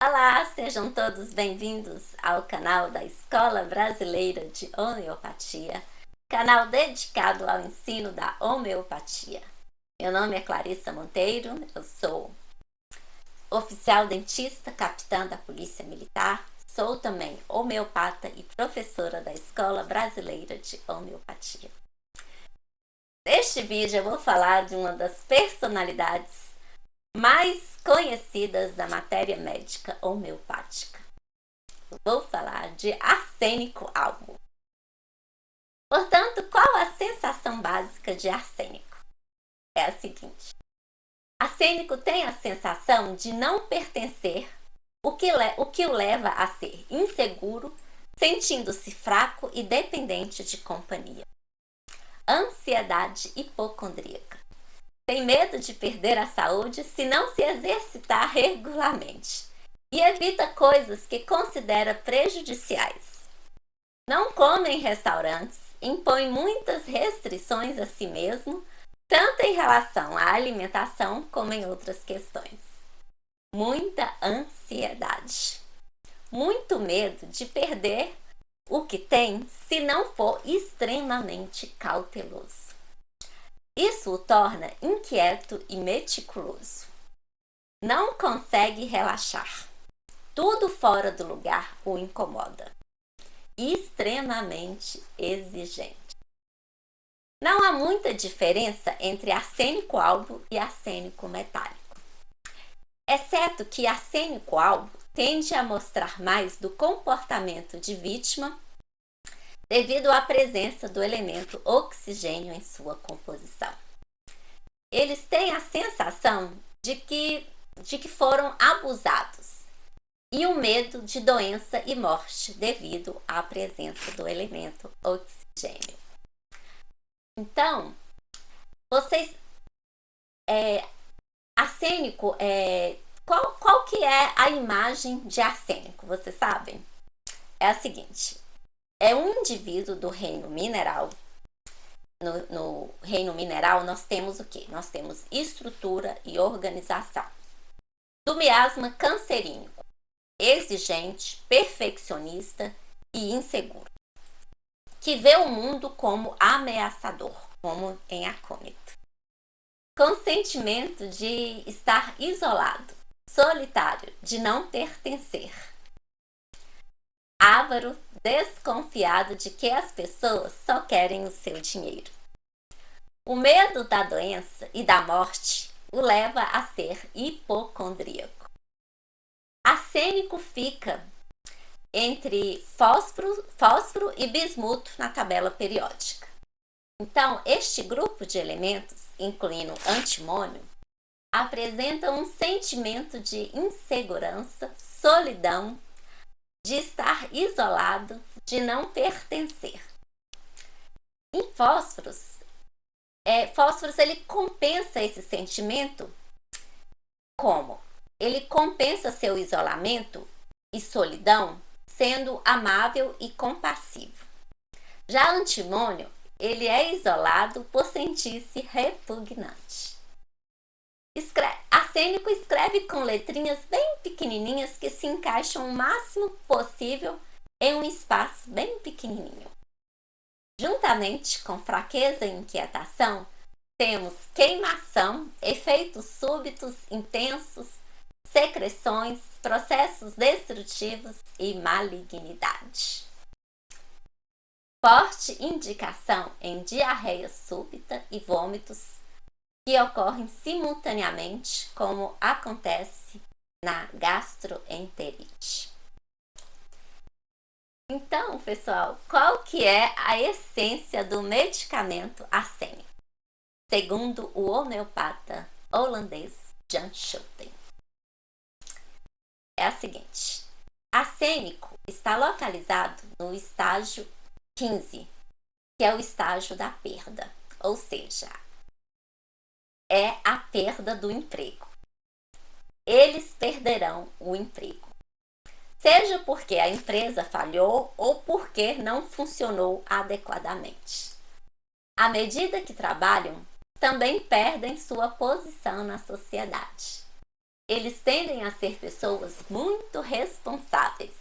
Olá, sejam todos bem-vindos ao canal da Escola Brasileira de Homeopatia, canal dedicado ao ensino da homeopatia. Meu nome é Clarissa Monteiro, eu sou oficial dentista, capitã da Polícia Militar, sou também homeopata e professora da Escola Brasileira de Homeopatia. Neste vídeo eu vou falar de uma das personalidades mais conhecidas da matéria médica homeopática. Vou falar de arsênico albo. Portanto, qual a sensação básica de arsênico? É a seguinte: arsênico tem a sensação de não pertencer, o que o leva a ser inseguro, sentindo-se fraco e dependente de companhia. Ansiedade hipocondríaca. Tem medo de perder a saúde se não se exercitar regularmente e evita coisas que considera prejudiciais. Não come em restaurantes, impõe muitas restrições a si mesmo, tanto em relação à alimentação como em outras questões. Muita ansiedade. Muito medo de perder o que tem se não for extremamente cauteloso. Isso o torna inquieto e meticuloso. Não consegue relaxar. Tudo fora do lugar o incomoda. Extremamente exigente. Não há muita diferença entre arsênico albo e arsênico metálico. Exceto que arsênico albo tende a mostrar mais do comportamento de vítima devido à presença do elemento oxigênio em sua composição. Eles têm a sensação de que foram abusados e o medo de doença e morte devido à presença do elemento oxigênio. Então, vocês, arsênico, qual que é a imagem de arsênico? Vocês sabem? É a seguinte: é um indivíduo do reino mineral. No reino mineral nós temos o quê? Nós temos estrutura e organização. Do miasma cancerínico, exigente, perfeccionista e inseguro, que vê o mundo como ameaçador, como em acônito. Com sentimento de estar isolado, solitário, de não pertencer. Avaro, desconfiado de que as pessoas só querem o seu dinheiro. O medo da doença e da morte o leva a ser hipocondríaco. Arsênico fica entre fósforo e bismuto na tabela periódica. Então, este grupo de elementos, incluindo antimônio, apresenta um sentimento de insegurança, solidão, de estar isolado, de não pertencer. Em fósforos ele compensa esse sentimento como? Ele compensa seu isolamento e solidão sendo amável e compassivo. Já antimônio, ele é isolado por sentir-se repugnante. Arsênico escreve com letrinhas bem pequenininhas que se encaixam o máximo possível em um espaço bem pequenininho. Juntamente com fraqueza e inquietação, temos queimação, efeitos súbitos, intensos, secreções, processos destrutivos e malignidade. Forte indicação em diarreia súbita e vômitos que ocorrem simultaneamente, como acontece na gastroenterite. Então, pessoal, qual que é a essência do medicamento arsênico? Segundo o homeopata holandês Jan Schouten. É a seguinte: arsênico está localizado no estágio 15, que é o estágio da perda, ou seja, é a perda do emprego. Eles perderão o emprego, seja porque a empresa falhou ou porque não funcionou adequadamente. À medida que trabalham, também perdem sua posição na sociedade. Eles tendem a ser pessoas muito responsáveis,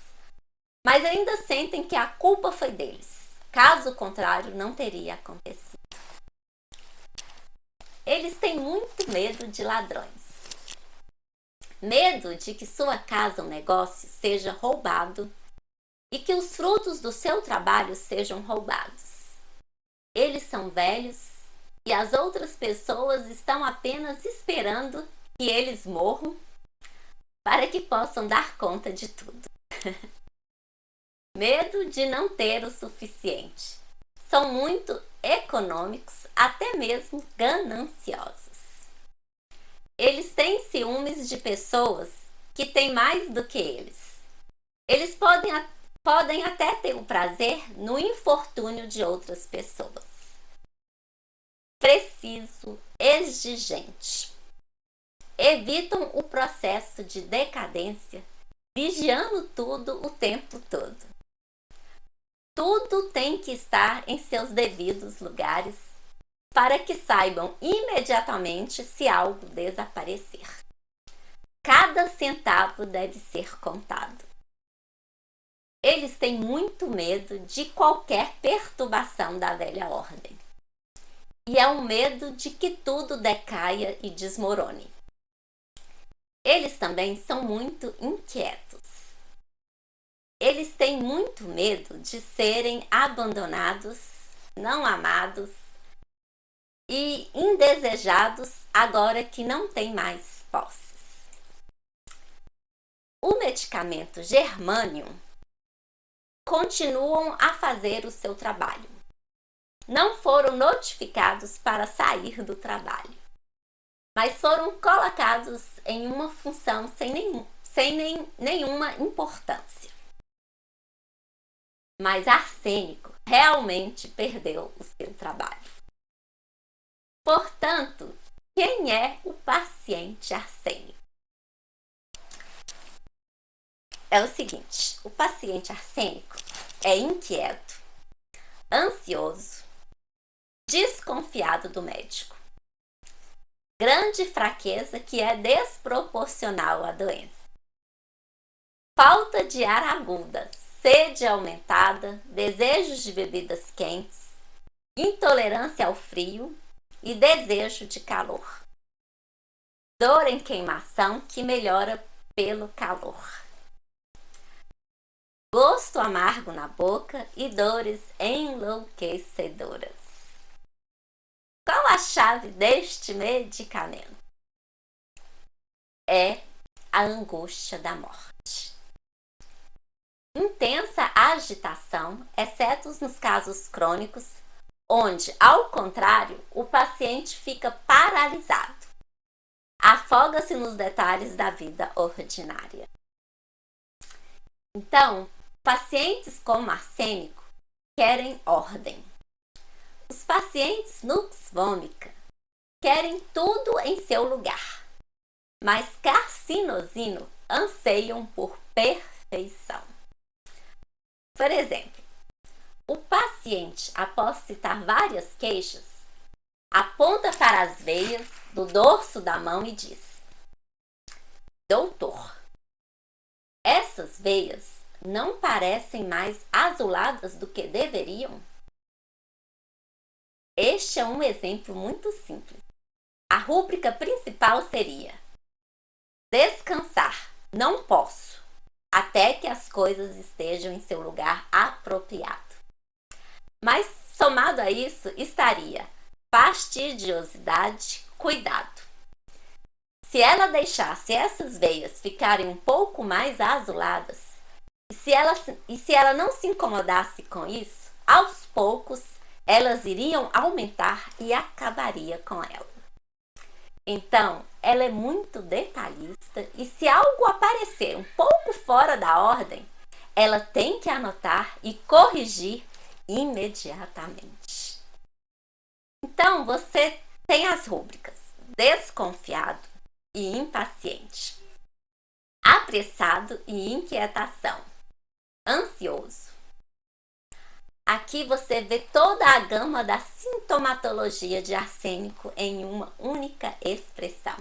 mas ainda sentem que a culpa foi deles. Caso contrário, não teria acontecido. Eles têm muito medo de ladrões. Medo de que sua casa ou negócio seja roubado e que os frutos do seu trabalho sejam roubados. Eles são velhos e as outras pessoas estão apenas esperando que eles morram para que possam dar conta de tudo. Medo de não ter o suficiente. São muito econômicos, até mesmo gananciosos. Eles têm ciúmes de pessoas que têm mais do que eles. Eles podem até ter o prazer no infortúnio de outras pessoas. Preciso, exigente. Evitam o processo de decadência, vigiando tudo o tempo todo. Tudo tem que estar em seus devidos lugares para que saibam imediatamente se algo desaparecer. Cada centavo deve ser contado. Eles têm muito medo de qualquer perturbação da velha ordem. E é um medo de que tudo decaia e desmorone. Eles também são muito inquietos. Eles têm muito medo de serem abandonados, não amados e indesejados agora que não têm mais posses. O medicamento germânium continuam a fazer o seu trabalho. Não foram notificados para sair do trabalho, mas foram colocados em uma função sem nenhuma importância. Mas arsênico realmente perdeu o seu trabalho. Portanto, quem é o paciente arsênico? É o seguinte, o paciente arsênico é inquieto, ansioso, desconfiado do médico. Grande fraqueza que é desproporcional à doença. Falta de ar aguda, sede aumentada, desejos de bebidas quentes, intolerância ao frio e desejo de calor. Dor em queimação que melhora pelo calor. Gosto amargo na boca e dores enlouquecedoras. Qual a chave deste medicamento? É a angústia da morte. Intensa agitação, exceto nos casos crônicos, onde, ao contrário, o paciente fica paralisado. Afoga-se nos detalhes da vida ordinária. Então, pacientes com arsênico querem ordem. Os pacientes nux vomica querem tudo em seu lugar, mas carcinosino anseiam por perfeição. Por exemplo, o paciente, após citar várias queixas, aponta para as veias do dorso da mão e diz: Doutor, essas veias não parecem mais azuladas do que deveriam? Este é um exemplo muito simples. A rúbrica principal seria: descansar, não posso, até que as coisas estejam em seu lugar apropriado. Mas, somado a isso, estaria fastidiosidade, cuidado. Se ela deixasse essas veias ficarem um pouco mais azuladas, e se ela não se incomodasse com isso, aos poucos elas iriam aumentar e acabaria com ela. Então, ela é muito detalhista e se algo aparecer um pouco fora da ordem, ela tem que anotar e corrigir imediatamente. Então, você tem as rúbricas: desconfiado e impaciente, apressado e inquietação, ansioso. Aqui você vê toda a gama da sintomatologia de arsênico em uma única expressão.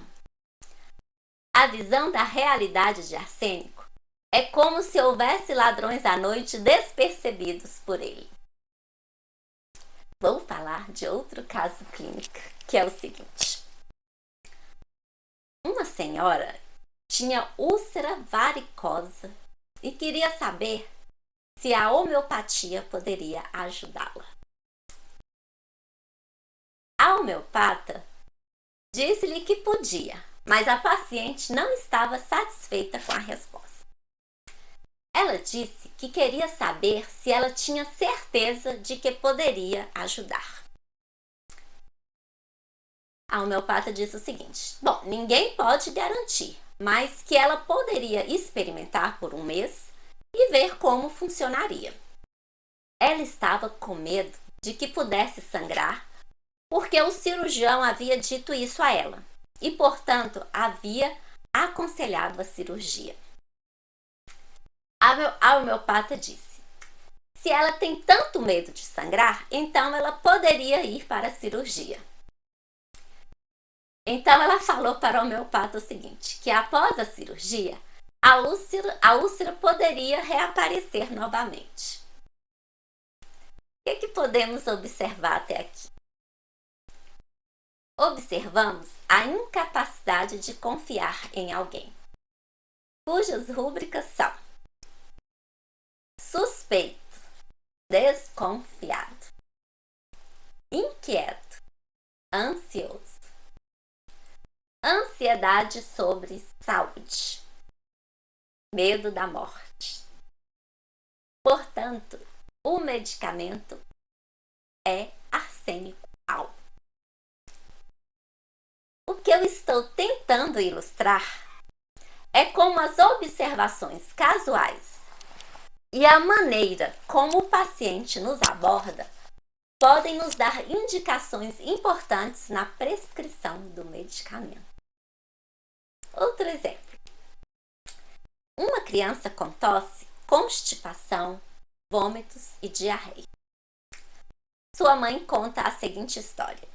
A visão da realidade de Arsênico é como se houvesse ladrões à noite despercebidos por ele. Vou falar de outro caso clínico, que é o seguinte. Uma senhora tinha úlcera varicosa e queria saber se a homeopatia poderia ajudá-la. A homeopata disse-lhe que podia, mas a paciente não estava satisfeita com a resposta. Ela disse que queria saber se ela tinha certeza de que poderia ajudar. A homeopata disse o seguinte: bom, ninguém pode garantir, mas que ela poderia experimentar por um mês e ver como funcionaria. Ela estava com medo de que pudesse sangrar, porque o cirurgião havia dito isso a ela e, portanto, havia aconselhado a cirurgia. A homeopata disse: se ela tem tanto medo de sangrar, então ela poderia ir para a cirurgia. Então ela falou para a homeopata o seguinte, que após a cirurgia, a úlcera poderia reaparecer novamente. O que podemos observar até aqui? Observamos a incapacidade de confiar em alguém, cujas rúbricas são suspeito, desconfiado, inquieto, ansioso, ansiedade sobre saúde, medo da morte. Portanto, o medicamento é arsênico alto. O que eu estou tentando ilustrar é como as observações casuais e a maneira como o paciente nos aborda podem nos dar indicações importantes na prescrição do medicamento. Outro exemplo. Uma criança com tosse, constipação, vômitos e diarreia. Sua mãe conta a seguinte história.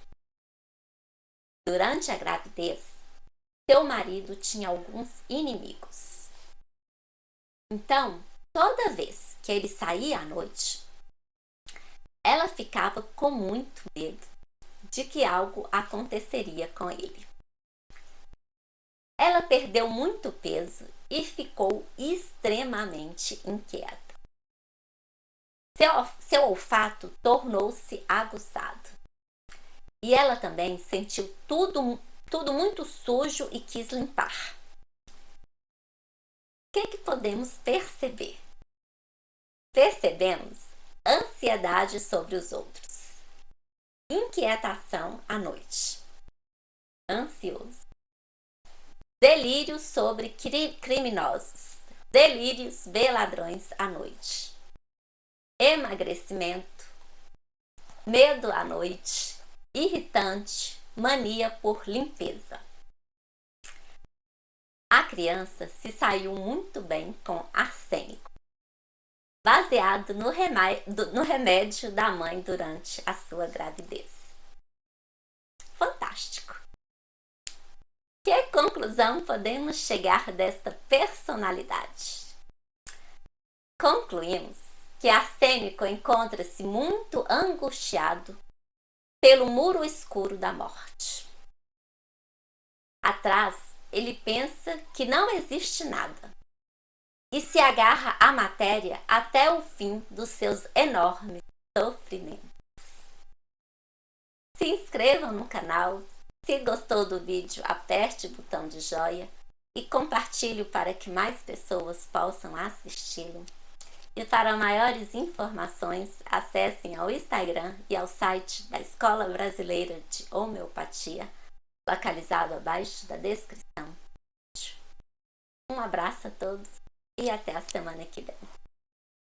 Durante a gravidez, seu marido tinha alguns inimigos. Então, toda vez que ele saía à noite, ela ficava com muito medo de que algo aconteceria com ele. Ela perdeu muito peso e ficou extremamente inquieta. Seu olfato tornou-se aguçado. E ela também sentiu tudo muito sujo e quis limpar. O que podemos perceber? Percebemos ansiedade sobre os outros, inquietação à noite, ansioso, delírio sobre criminosos, delírios ver ladrões à noite, emagrecimento, medo à noite, irritante, mania por limpeza. A criança se saiu muito bem com arsênico, baseado no remédio da mãe durante a sua gravidez. Fantástico! Que conclusão podemos chegar desta personalidade? Concluímos que Arsênico encontra-se muito angustiado pelo muro escuro da morte. Atrás, ele pensa que não existe nada e se agarra à matéria até o fim dos seus enormes sofrimentos. Se inscrevam no canal, se gostou do vídeo, aperte o botão de joinha e compartilhe para que mais pessoas possam assisti-lo. E para maiores informações, acessem ao Instagram e ao site da Escola Brasileira de Homeopatia, localizado abaixo da descrição. Um abraço a todos e até a semana que vem.